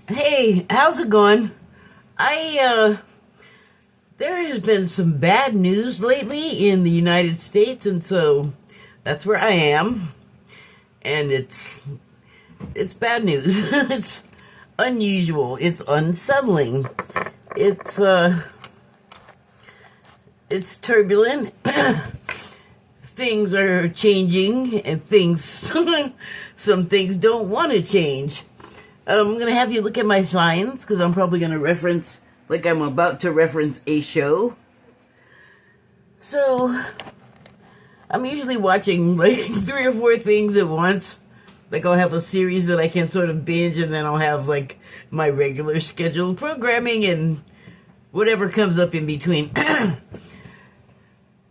Hey, how's it going? I there has been some bad news lately in the United States, and so that's where I am. And it's bad news. It's unusual. It's unsettling. It's uh it's turbulent. Things are changing, and things some things don't want to change. I'm going to have you look at my signs because I'm probably going to reference, like I'm about to reference a show. So, I'm usually watching like 3 or 4 things at once. Like I'll have a series that I can sort of binge, and then I'll have like my regular scheduled programming and whatever comes up in between.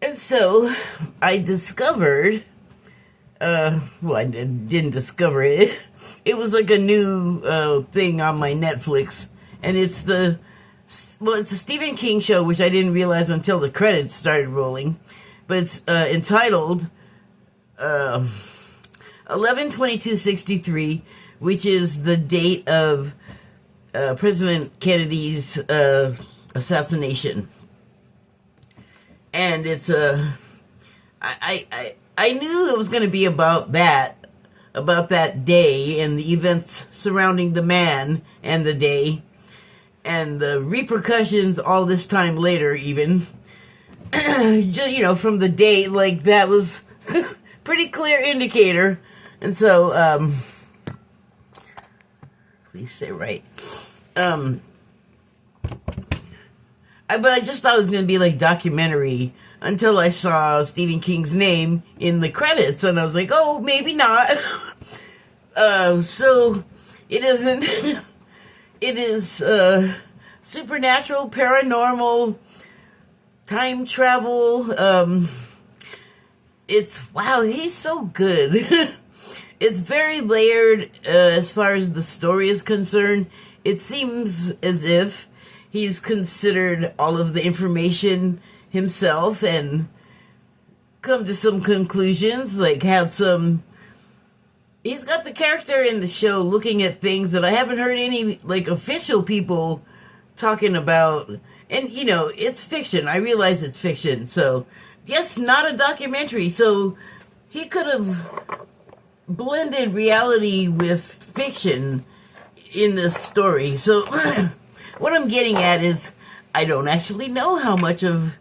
And so, I discovered, well, I didn't discover it. It was like a new thing on my Netflix, and it's a Stephen King show, which I didn't realize until the credits started rolling. But it's entitled 11/22/63, which is the date of President Kennedy's assassination. And it's I knew it was going to be about that day and the events surrounding the man and the day and the repercussions all this time later, even. Just, from the date, like that was pretty clear indicator. And so, please say right. But I just thought it was going to be like documentary until I saw Stephen King's name in the credits, and I was like, oh, maybe not. So it isn't. It is supernatural, paranormal, time travel. It's wow, he's so good. It's very layered as far as the story is concerned. It seems as if he's considered all of the information himself and come to some conclusions, like he's got the character in the show looking at things that I haven't heard any like official people talking about. And it's fiction. I realize it's fiction. So yes, not a documentary. So he could have blended reality with fiction in this story. So what I'm getting at is I don't actually know how much of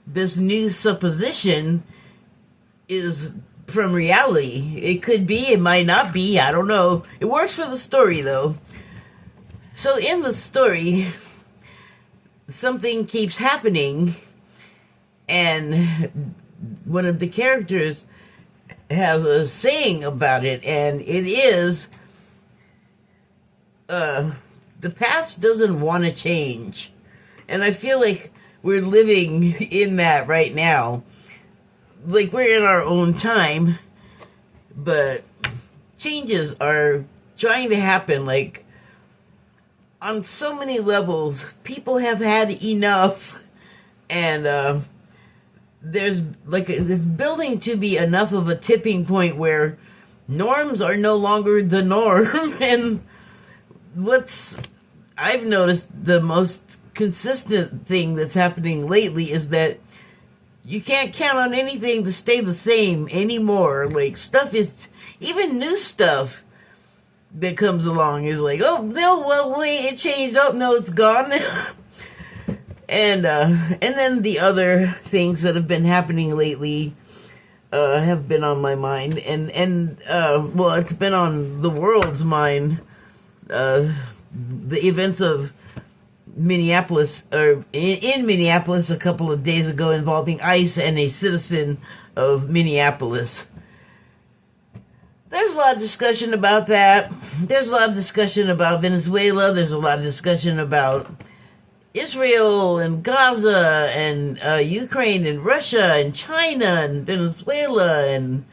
this new supposition is from reality. It could be, it might not be, I don't know. It works for the story, though. So in the story, something keeps happening, and one of the characters has a saying about it, and it is, the past doesn't want to change. And I feel like we're living in that right now. Like we're in our own time, but changes are trying to happen, like on so many levels. People have had enough, and there's building to be enough of a tipping point where norms are no longer the norm. And I've noticed the most consistent thing that's happening lately is that you can't count on anything to stay the same anymore. Like stuff is, even new stuff that comes along is like, oh no, well wait, it changed. Oh no, it's gone. And then the other things that have been happening lately have been on my mind, and well, it's been on the world's mind. The events of Minneapolis, or in Minneapolis a couple of days ago, involving ICE and a citizen of Minneapolis. There's a lot of discussion about that. There's a lot of discussion about Venezuela. There's a lot of discussion about Israel and Gaza and Ukraine and Russia and China and Venezuela. And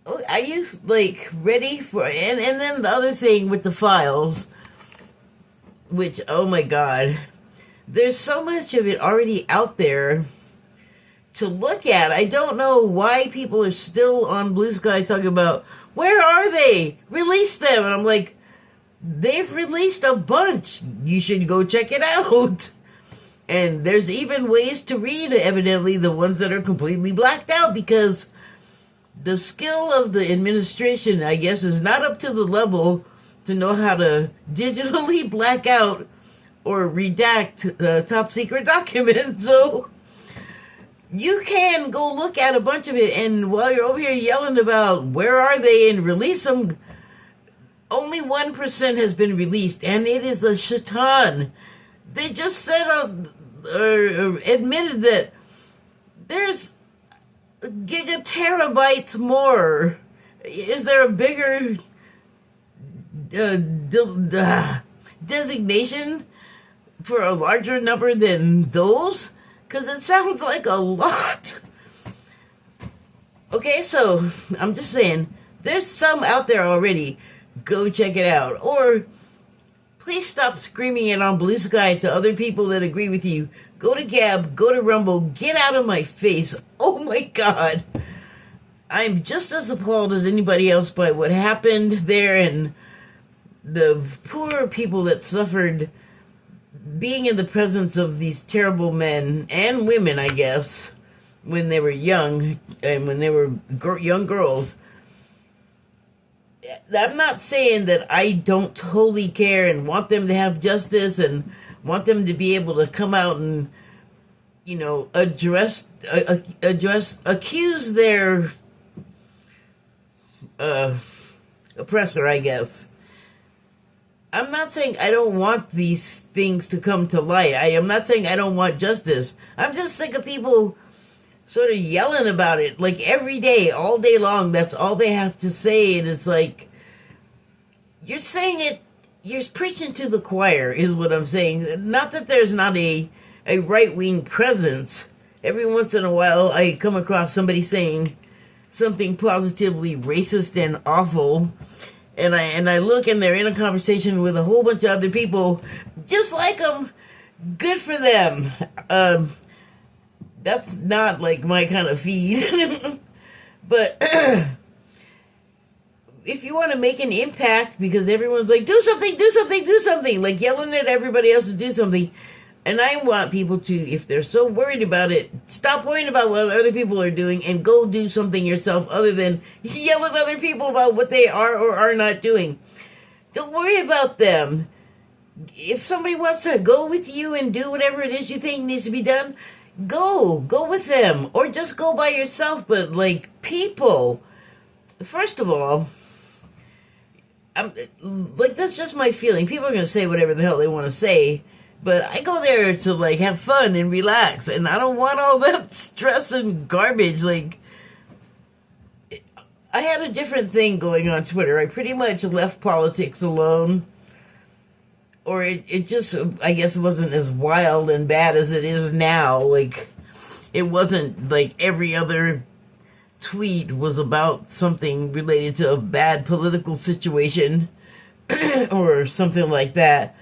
are you like ready for? And then the other thing with the files, which, oh my God, there's so much of it already out there to look at. I don't know why people are still on Blue Sky talking about, where are they? Release them. And I'm like, they've released a bunch. You should go check it out. And there's even ways to read, evidently, the ones that are completely blacked out, because the skill of the administration, I guess, is not up to the level to know how to digitally black out or redact top secret documents. So you can go look at a bunch of it, and while you're over here yelling about where are they and release them, only 1% has been released, and it is a shaitan. They just said, admitted that there's gigaterabytes more. Is there a bigger designation for a larger number than those? Because it sounds like a lot. Okay, so I'm just saying, there's some out there already. Go check it out. Or please stop screaming it on Blue Sky to other people that agree with you. Go to Gab, go to Rumble, get out of my face. Oh my God. I'm just as appalled as anybody else by what happened there, and the poor people that suffered being in the presence of these terrible men and women, I guess, when they were young and when they were young girls. I'm not saying that I don't totally care and want them to have justice and want them to be able to come out and, you know, accuse their oppressor, I guess. I'm not saying I don't want these things to come to light. I am not saying I don't want justice. I'm just sick of people sort of yelling about it, like every day, all day long. That's all they have to say, and it's like, you're saying it, you're preaching to the choir, is what I'm saying. Not that there's not a right-wing presence. Every once in a while, I come across somebody saying something positively racist and awful, and I look and they're in a conversation with a whole bunch of other people just like them. Good for them. That's not like my kind of feed. But if you want to make an impact, because everyone's like, do something, do something, do something, like yelling at everybody else to do something. And I want people to, if they're so worried about it, stop worrying about what other people are doing and go do something yourself other than yell at other people about what they are or are not doing. Don't worry about them. If somebody wants to go with you and do whatever it is you think needs to be done, go with them, or just go by yourself. But like, people, first of all, that's just my feeling. People are going to say whatever the hell they want to say, but I go there to like have fun and relax, and I don't want all that stress and garbage. Like, I had a different thing going on Twitter. I pretty much left politics alone, or it just, I guess it wasn't as wild and bad as it is now. Like, it wasn't like every other tweet was about something related to a bad political situation or something like that.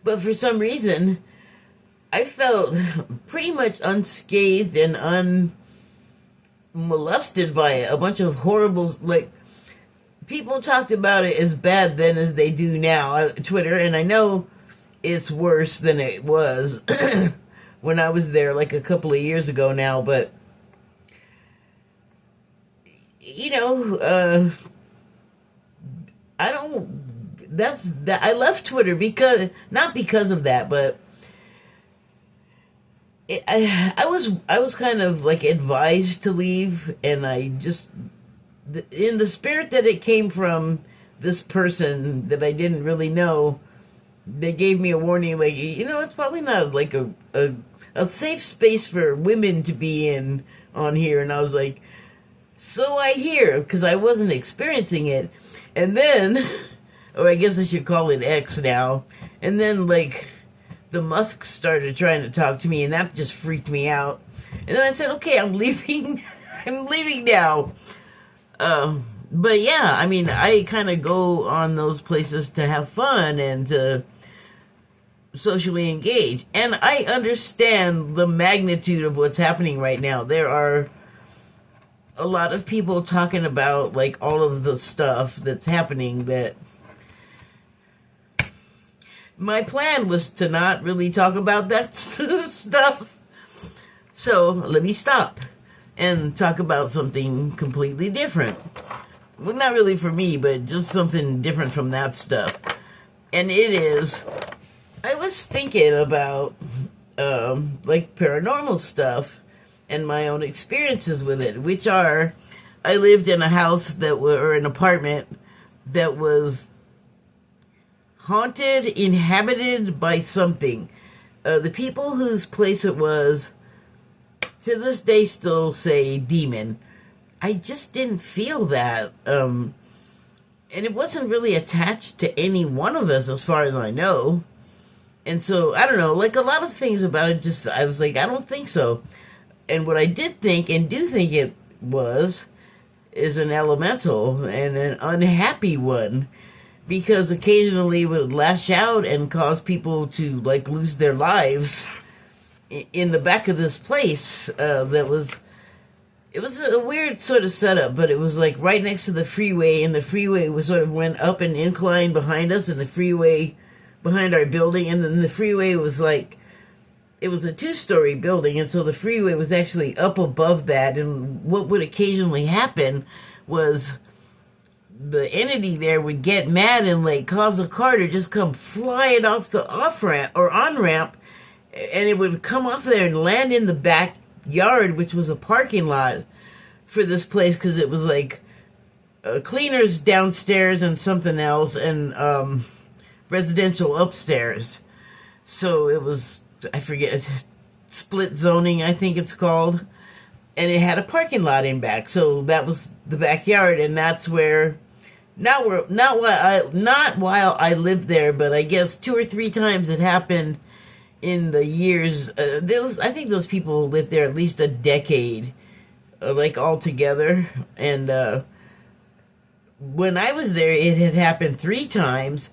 But for some reason, I felt pretty much unscathed and unmolested by a bunch of horrible, like, people talked about it as bad then as they do now, Twitter, and I know it's worse than it was when I was there like a couple of years ago now, but, you know, I left Twitter because, not because of that, but I was kind of like advised to leave, and I just, in the spirit that it came from this person that I didn't really know, they gave me a warning, like, you know, it's probably not like a safe space for women to be in on here. And I was like, so I hear, because I wasn't experiencing it. And then, or I guess I should call it X now. And then, like, the Musks started trying to talk to me, and that just freaked me out. And then I said, okay, I'm leaving. I'm leaving now. But yeah, I mean, I kind of go on those places to have fun and to socially engage. And I understand the magnitude of what's happening right now. There are a lot of people talking about like all of the stuff that's happening, that my plan was to not really talk about that stuff. So let me stop and talk about something completely different. Well, not really for me, but just something different from that stuff. And it is, I was thinking about like paranormal stuff and my own experiences with it, which are, I lived in a house or an apartment that was haunted, inhabited by something. The people whose place it was, to this day, still say demon. I just didn't feel that. And it wasn't really attached to any one of us, as far as I know. And so, I don't know, like a lot of things about it, just, I was like, I don't think so. And what I did think, and do think it was, is an elemental, and an unhappy one. Because occasionally it would lash out and cause people to, like, lose their lives in the back of this place. It was a weird sort of setup, but it was, like, right next to the freeway, and the freeway was sort of went up an incline behind us, and the freeway behind our building, and then the freeway was, like, it was a 2-story building, and so the freeway was actually up above that, and what would occasionally happen was the entity there would get mad and like cause a car to just come flying off the off-ramp or on-ramp, and it would come off there and land in the backyard, which was a parking lot for this place, because it was like cleaners downstairs and something else, and residential upstairs. So it was, I forget, split zoning, I think it's called, and it had a parking lot in back. So that was the backyard, and that's where, not while I lived there, but I guess 2 or 3 times it happened in the years. I think those people lived there at least a decade, like all together. And when I was there, it had happened 3 times,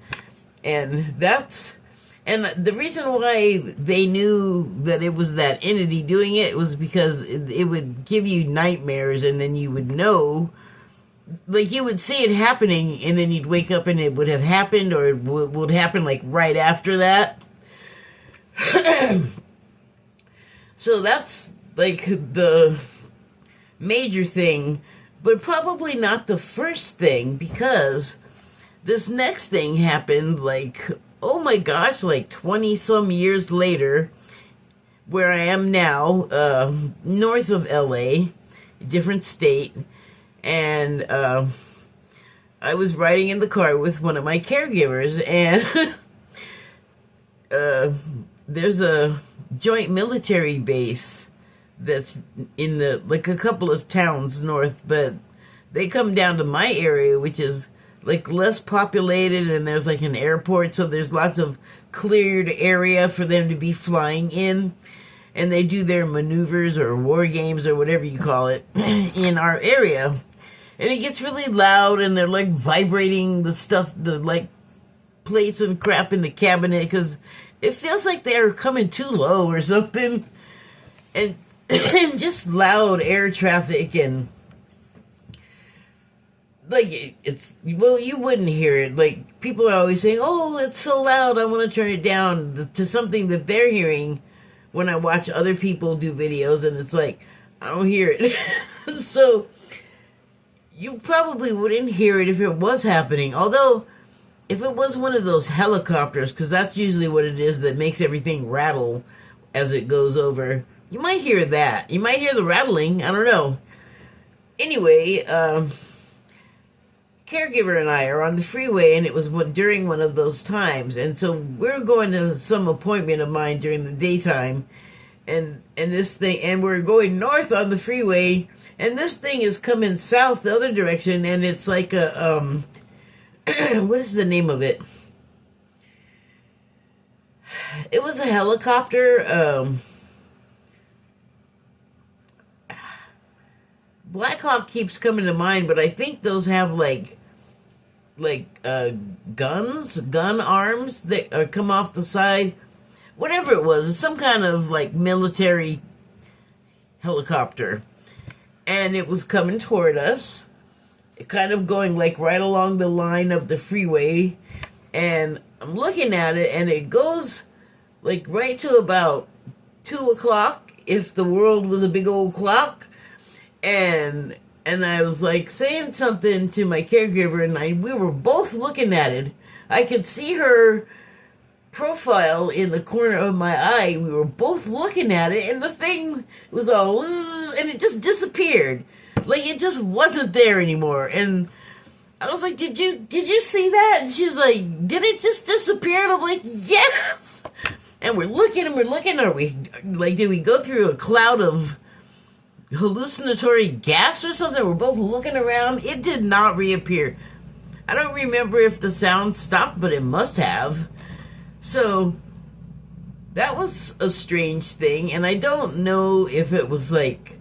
and the reason why they knew that it was that entity doing it was because it would give you nightmares, and then you would know, like, you would see it happening, and then you'd wake up and it would have happened, or it would happen like right after that. So that's like the major thing, but probably not the first thing, because this next thing happened like, oh my gosh, like 20 some years later, where I am now, north of LA, different state. And I was riding in the car with one of my caregivers, and there's a joint military base that's in like a couple of towns north, but they come down to my area, which is like less populated, and there's like an airport, so there's lots of cleared area for them to be flying in, and they do their maneuvers or war games or whatever you call it in our area. And it gets really loud, and they're like vibrating the stuff, the like plates and crap in the cabinet, because it feels like they're coming too low or something, and just loud air traffic, and like, it's, well, you wouldn't hear it. Like, people are always saying, oh, it's so loud, I want to turn it down, to something that they're hearing when I watch other people do videos, and it's like, I don't hear it. So, you probably wouldn't hear it if it was happening. Although, if it was one of those helicopters, because that's usually what it is that makes everything rattle as it goes over, you might hear that. You might hear the rattling, I don't know. Anyway, caregiver and I are on the freeway, and it was during one of those times, and so we're going to some appointment of mine during the daytime, and this thing, and we're going north on the freeway, and this thing is coming south the other direction, and it's like a what is the name of it? It was a helicopter. Black Hawk keeps coming to mind, but I think those have like gun arms that come off the side. Whatever it was, some kind of like military helicopter. and it was coming toward us, kind of going like right along the line of the freeway, and I'm looking at it, and it goes like right to about 2 o'clock if the world was a big old clock, and I was like saying something to my caregiver, and we were both looking at it. I could see her profile in the corner of my eye. We were both looking at it, and the thing was all, and it just disappeared. Like, it just wasn't there anymore. And I was like, did you see that? And she was like, did it just disappear? And I'm like, yes! And we're looking, are we, like, did we go through a cloud of hallucinatory gas or something? We're both looking around. It did not reappear. I don't remember if the sound stopped, but it must have. So that was a strange thing, and I don't know if it was like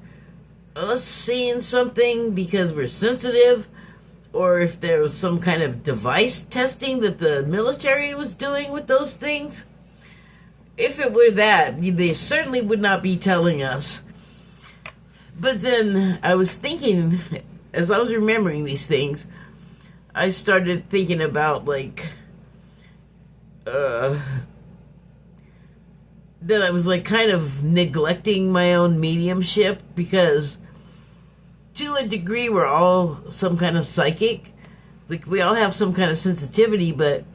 us seeing something because we're sensitive, or if there was some kind of device testing that the military was doing with those things. If it were that, they certainly would not be telling us. But then I was thinking, as I was remembering these things, I started thinking about, like, that I was, like, kind of neglecting my own mediumship, because to a degree we're all some kind of psychic. Like, we all have some kind of sensitivity, but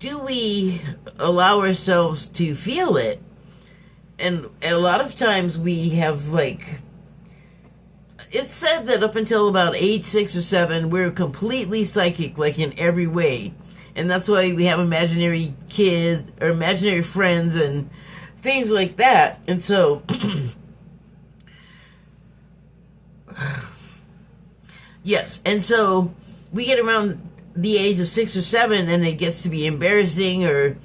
do we allow ourselves to feel it? And a lot of times we have, like, it's said that up until about age 6 or 7, we're completely psychic, like, in every way. And that's why we have imaginary kids or imaginary friends and things like that. And so, yes. And so we get around the age of 6 or 7, and it gets to be embarrassing, or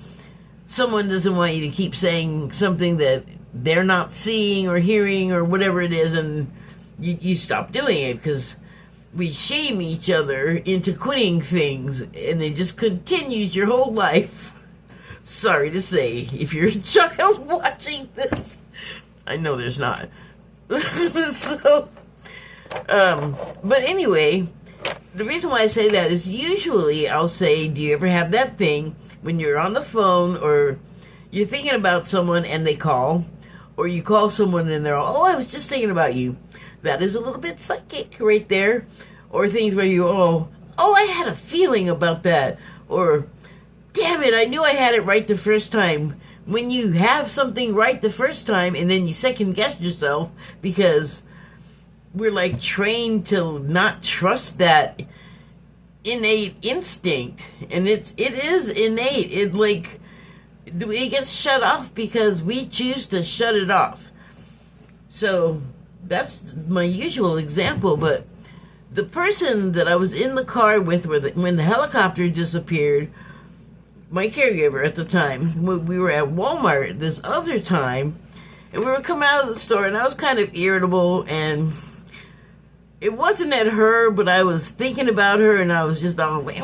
someone doesn't want you to keep saying something that they're not seeing or hearing or whatever it is, and you stop doing it because we shame each other into quitting things, and it just continues your whole life. Sorry to say, if you're a child watching this, I know there's not. So, but anyway, the reason why I say that is usually I'll say, do you ever have that thing when you're on the phone or you're thinking about someone and they call, or you call someone and they're all, oh, I was just thinking about you. That is a little bit psychic right there. Or things where you, oh, I had a feeling about that. Or, damn it, I knew I had it right the first time. When you have something right the first time and then you second guess yourself because we're like trained to not trust that innate instinct. And it is innate. It gets shut off because we choose to shut it off. So that's my usual example, but the person that I was in the car with when the helicopter disappeared, my caregiver at the time, we were at Walmart this other time, and we were coming out of the store, and I was kind of irritable, and it wasn't at her, but I was thinking about her, and I was just all, like,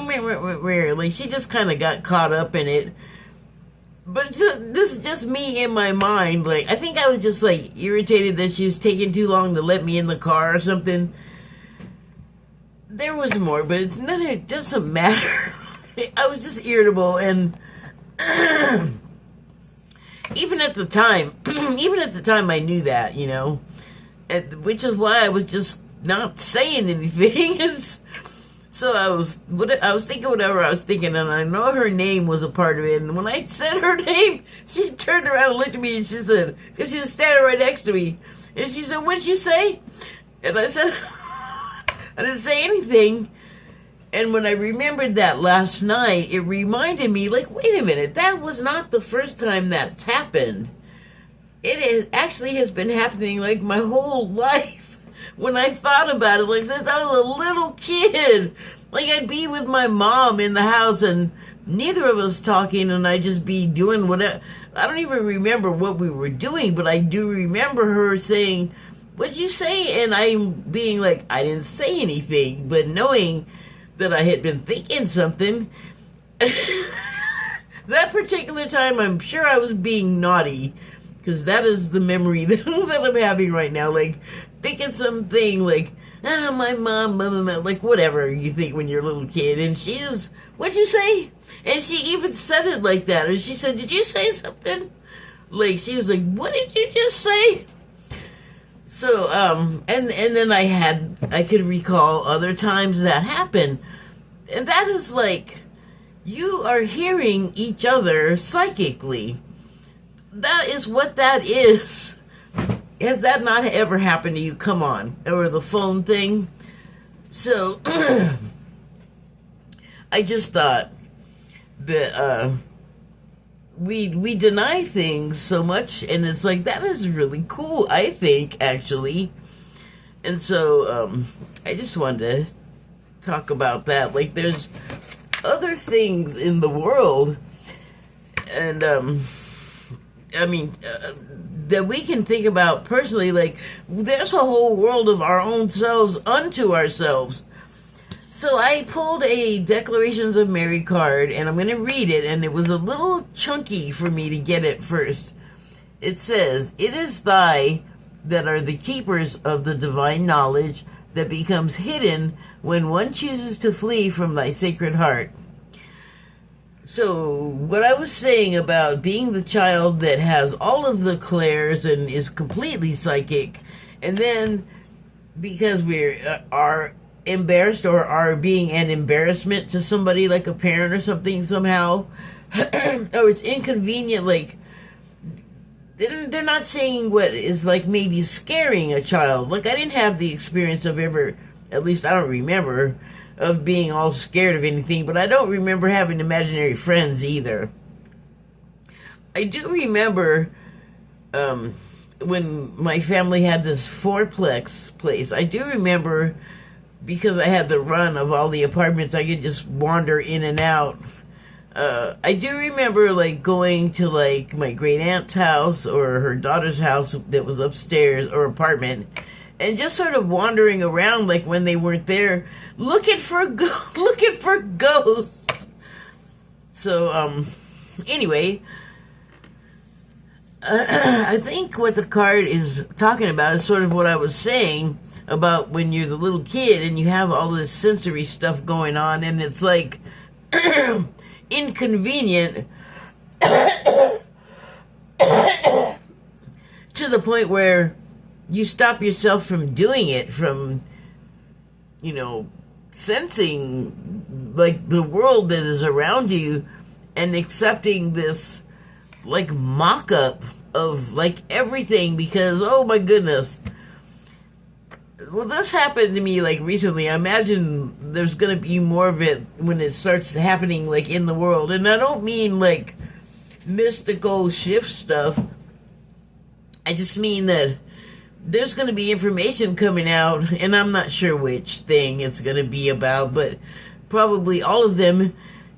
she just kind of got caught up in it. But this is just me in my mind. Like, I think I was just, like, irritated that she was taking too long to let me in the car or something. There was more, but it doesn't matter. I was just irritable, and even at the time I knew that, you know, which is why I was just not saying anything. So I was thinking whatever I was thinking, and I know her name was a part of it. And when I said her name, she turned around and looked at me, and she said, because she was standing right next to me, and she said, "What'd you say?" And I said, I didn't say anything. And when I remembered that last night, it reminded me, like, wait a minute, that was not the first time that's happened. Actually has been happening, like, my whole life. When I thought about it, like, since I was a little kid, like, I'd be with my mom in the house, and neither of us talking, and I'd just be doing whatever. I don't even remember what we were doing, but I do remember her saying, "What'd you say?" And I'm being like, I didn't say anything, but knowing that I had been thinking something. That particular time, I'm sure I was being naughty, because that is the memory that I'm having right now. Like, thinking something like, my mom, blah, blah, blah, like whatever you think when you're a little kid. And she just, what'd you say? And she even said it like that. And she said, did you say something? Like, she was like, what did you just say? So, and then I could recall other times that happened. And that is like, you are hearing each other psychically. That is what that is. Has that not ever happened to you? Come on. Or the phone thing? So, I just thought that, we deny things so much, and it's like, that is really cool, I think, actually. And so, I just wanted to talk about that. Like, there's other things in the world, and, that we can think about personally. Like, there's a whole world of our own selves unto ourselves. So I pulled a Declarations of Mary card, and I'm going to read it, and it was a little chunky for me to get it first. It says, "It is thy that are the keepers of the divine knowledge that becomes hidden when one chooses to flee from thy sacred heart." So what I was saying about being the child that has all of the clairs and is completely psychic, and then because we are embarrassed or are being an embarrassment to somebody, like a parent or something somehow, or it's inconvenient, like they're not saying what is like maybe scaring a child. Like, I didn't have the experience of ever, at least I don't remember, of being all scared of anything, but I don't remember having imaginary friends either. I do remember when my family had this fourplex place. I do remember, because I had the run of all the apartments, I could just wander in and out. I do remember, like, going to, like, my great aunt's house or her daughter's house that was upstairs, or apartment, and just sort of wandering around, like, when they weren't there, looking for ghosts. So, anyway, I think what the card is talking about is sort of what I was saying about when you're the little kid and you have all this sensory stuff going on, and it's like inconvenient to the point where you stop yourself from doing it, from, sensing, like, the world that is around you, and accepting this, like, mock-up of, like, everything, because, oh my goodness. Well, this happened to me, like, recently. I imagine there's gonna be more of it when it starts happening, like, in the world. And I don't mean, like, mystical shift stuff. I just mean that there's gonna be information coming out, and I'm not sure which thing it's gonna be about, but probably all of them.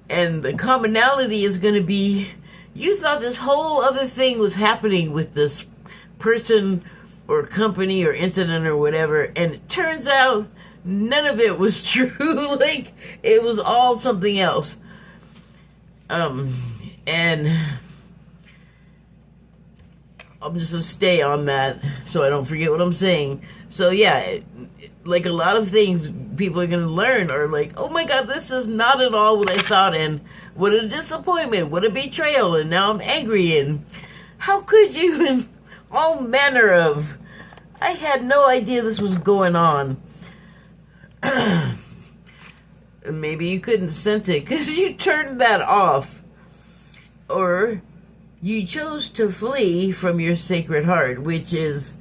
And the commonality is gonna be, you thought this whole other thing was happening with this person or company or incident or whatever, and it turns out none of it was true. Like, it was all something else. And I'm just gonna stay on that so I don't forget what I'm saying. So yeah, like, a lot of things people are gonna learn are like, oh my god, this is not at all what I thought, and what a disappointment, what a betrayal, and now I'm angry, and how could you, and all manner of, I had no idea this was going on. Maybe you couldn't sense it because you turned that off, or you chose to flee from your sacred heart, which is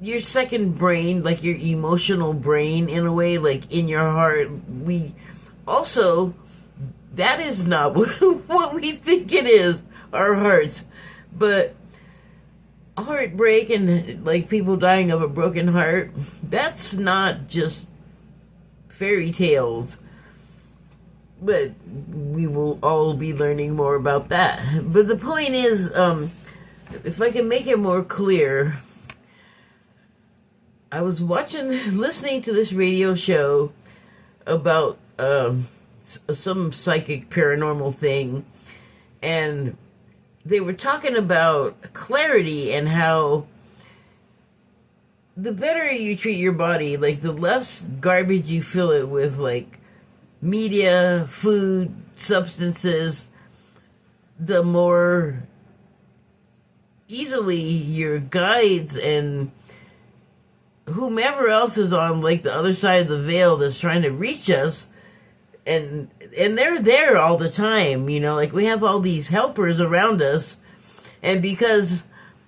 your second brain, like your emotional brain, in a way, like in your heart. We also, that is not what we think it is, our hearts. But heartbreak and, like, people dying of a broken heart, that's not just fairy tales. But we will all be learning more about that. But the point is, if I can make it more clear, I was listening to this radio show about some psychic paranormal thing, and they were talking about clarity and how the better you treat your body, like the less garbage you fill it with, like media, food, substances, the more easily your guides and whomever else is on like the other side of the veil that's trying to reach us, and they're there all the time, you know, like we have all these helpers around us, and because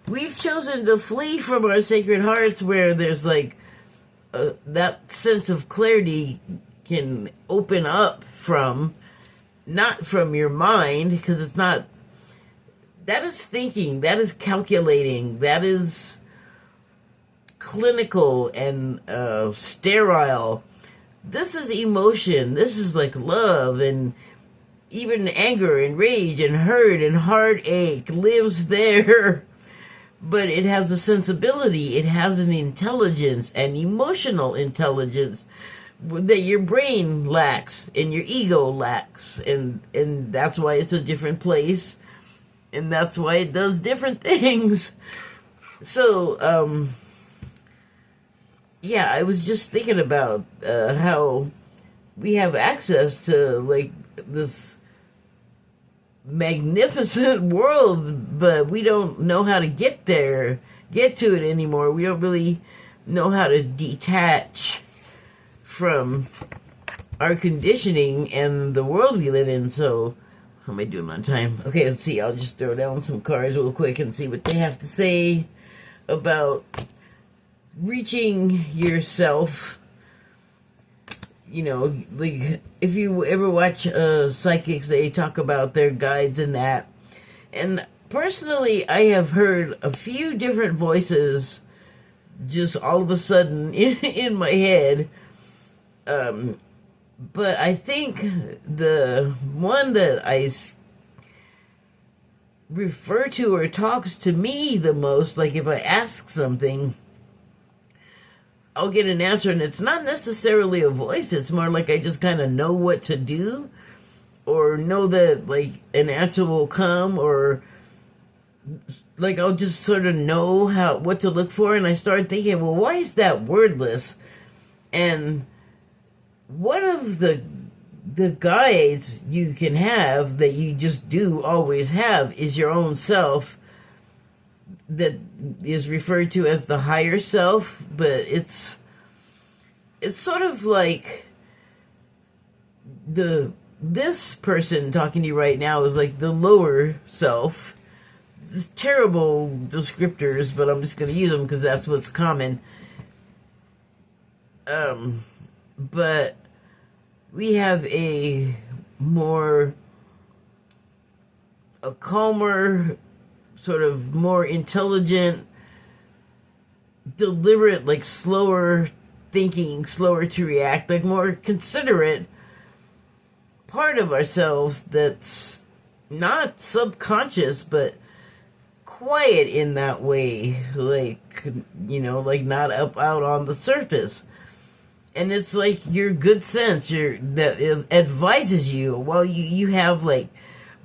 we've chosen to flee from our sacred hearts where there's like that sense of clarity can open up from, not from your mind, because it's not, that is thinking, that is calculating, that is clinical and sterile. This is emotion. This is like love, and even anger and rage and hurt and heartache lives there. But it has a sensibility. It has an intelligence, an emotional intelligence that your brain lacks and your ego lacks, and that's why it's a different place, and that's why it does different things. So yeah, I was just thinking about how we have access to like this magnificent world, but we don't know how to get to it anymore. We don't really know how to detach from our conditioning and the world we live in. So, how am I doing on time? Okay, let's see. I'll just throw down some cards real quick and see what they have to say about reaching yourself. You know, like if you ever watch psychics, they talk about their guides and that. And personally, I have heard a few different voices just all of a sudden in my head. But I think the one that I refer to or talks to me the most, like if I ask something, I'll get an answer, and it's not necessarily a voice. It's more like I just kind of know what to do, or know that like an answer will come, or like I'll just sort of know what to look for, and I start thinking, well, why is that wordless? And one of the guides you can have that you just do always have is your own self, that is referred to as the higher self, but it's sort of like this person talking to you right now is like the lower self. It's terrible descriptors, but I'm just going to use them because that's what's common. But we have a calmer, sort of more intelligent, deliberate, like slower thinking, slower to react, like more considerate part of ourselves that's not subconscious, but quiet in that way, like, you know, like not up out on the surface. And it's like your good sense, that advises you. Well, you have like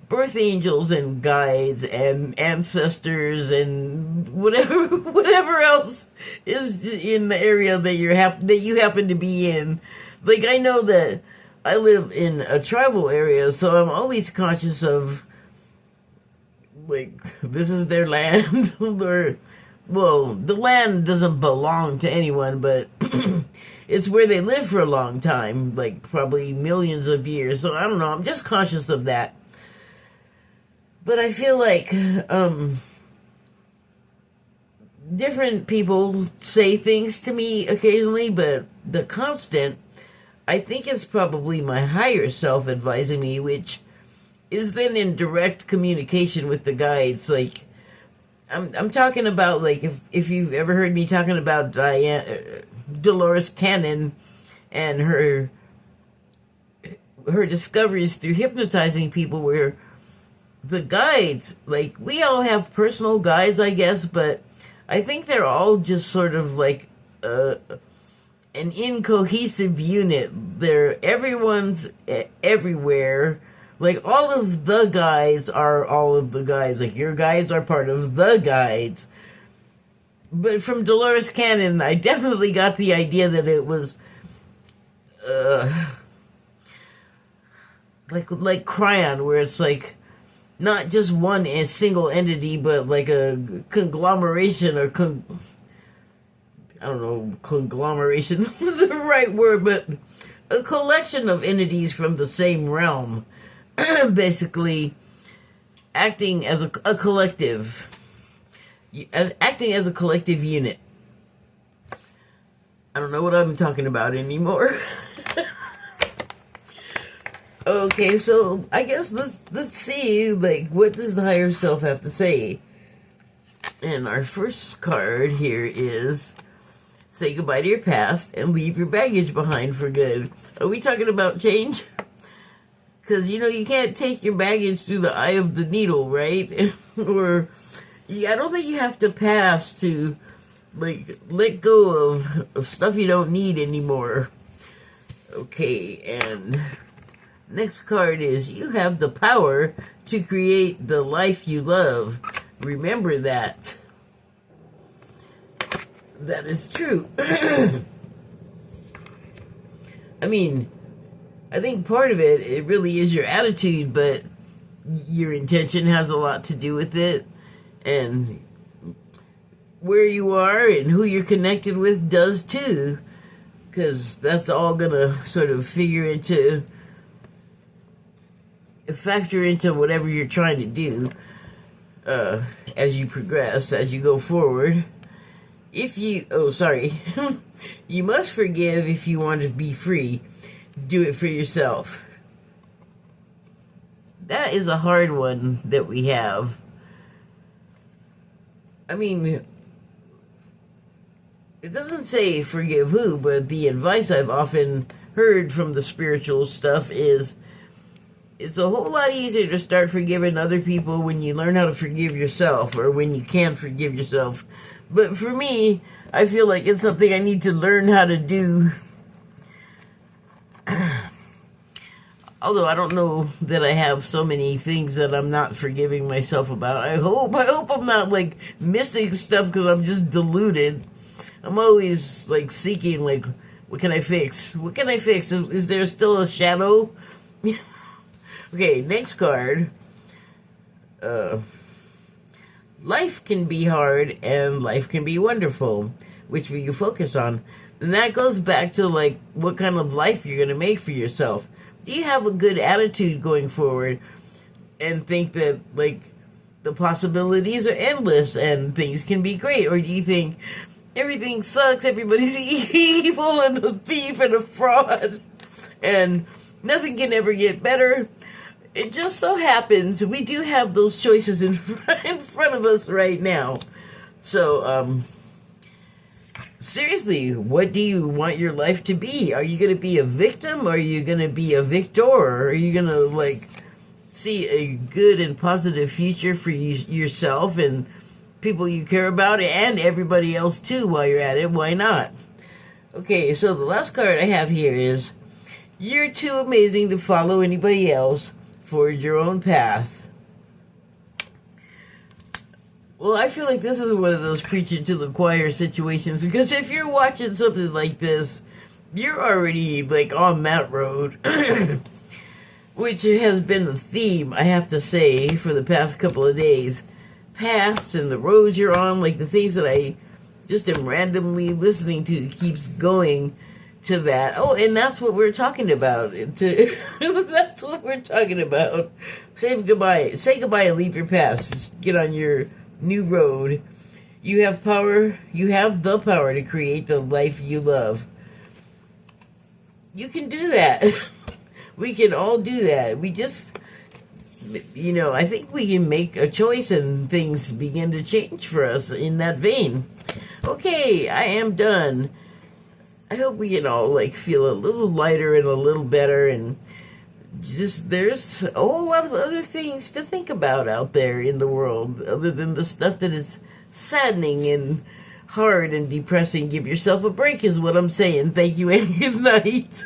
birth angels and guides and ancestors and whatever else is in the area that you happen to be in. Like, I know that I live in a tribal area, so I'm always conscious of, like, this is their land. Or, well, the land doesn't belong to anyone, but it's where they live for a long time, like probably millions of years. So I don't know, I'm just conscious of that. But I feel like different people say things to me occasionally, but the constant, I think, is probably my higher self advising me, which is then in direct communication with the guides. Like, I'm talking about, like, if you've ever heard me talking about Dolores Cannon and her discoveries through hypnotizing people, where the guides, like, we all have personal guides, I guess, but I think they're all just sort of like an incohesive unit. Everyone's everywhere, Like, all of the guides are all of the guides. Like, your guides are part of the guides. But from Dolores Cannon, I definitely got the idea that it was, like Cryon, where it's like, not just one single entity, but like a conglomeration or I don't know, conglomeration is the right word, but a collection of entities from the same realm, basically acting as a collective, acting as a collective unit. I don't know what I'm talking about anymore. Okay, so I guess let's see, like, what does the higher self have to say? And our first card here is, say goodbye to your past and leave your baggage behind for good. Are we talking about change? Because, you know, you can't take your baggage through the eye of the needle, right? Or, I don't think you have to pass to, like, let go of stuff you don't need anymore. Okay, and next card is, you have the power to create the life you love. Remember that. That is true. I mean, I think part of it really is your attitude, but your intention has a lot to do with it. And where you are and who you're connected with does too. Because that's all going to sort of factor into whatever you're trying to do as you progress, as you go forward. You must forgive if you want to be free. Do it for yourself. That is a hard one that we have. I mean, it doesn't say forgive who, but the advice I've often heard from the spiritual stuff is, it's a whole lot easier to start forgiving other people when you learn how to forgive yourself, or when you can forgive yourself. But for me, I feel like it's something I need to learn how to do. Although I don't know that I have so many things that I'm not forgiving myself about. I hope I'm not, like, missing stuff because I'm just deluded. I'm always, like, seeking, like, what can I fix? What can I fix? Is there still a shadow? Okay, next card. Life can be hard and life can be wonderful. Which will you focus on? And that goes back to, like, what kind of life you're going to make for yourself. Do you have a good attitude going forward and think that, like, the possibilities are endless and things can be great? Or do you think everything sucks, everybody's evil and a thief and a fraud, and nothing can ever get better? It just so happens we do have those choices in front of us right now. So, seriously, what do you want your life to be? Are you going to be a victim, or are you going to be a victor? Or are you going to, like, see a good and positive future for yourself and people you care about and everybody else too while you're at it? Why not? Okay, so the last card I have here is, you're too amazing to follow anybody else. Forge your own path. Well, I feel like this is one of those preaching to the choir situations, because if you're watching something like this, you're already, like, on that road, which has been the theme, I have to say, for the past couple of days. Paths and the roads you're on, like the things that I just am randomly listening to, keeps going to that. Oh, and that's what we're talking about. That's what we're talking about. Say goodbye and leave your past. Just get on your new road. You have power. You have the power to create the life you love. You can do that. We can all do that. We just, you know, I think we can make a choice and things begin to change for us in that vein. Okay, I am done. I hope we can all, like, feel a little lighter and a little better, and just, there's a whole lot of other things to think about out there in the world, other than the stuff that is saddening and hard and depressing. Give yourself a break is what I'm saying. Thank you and good night.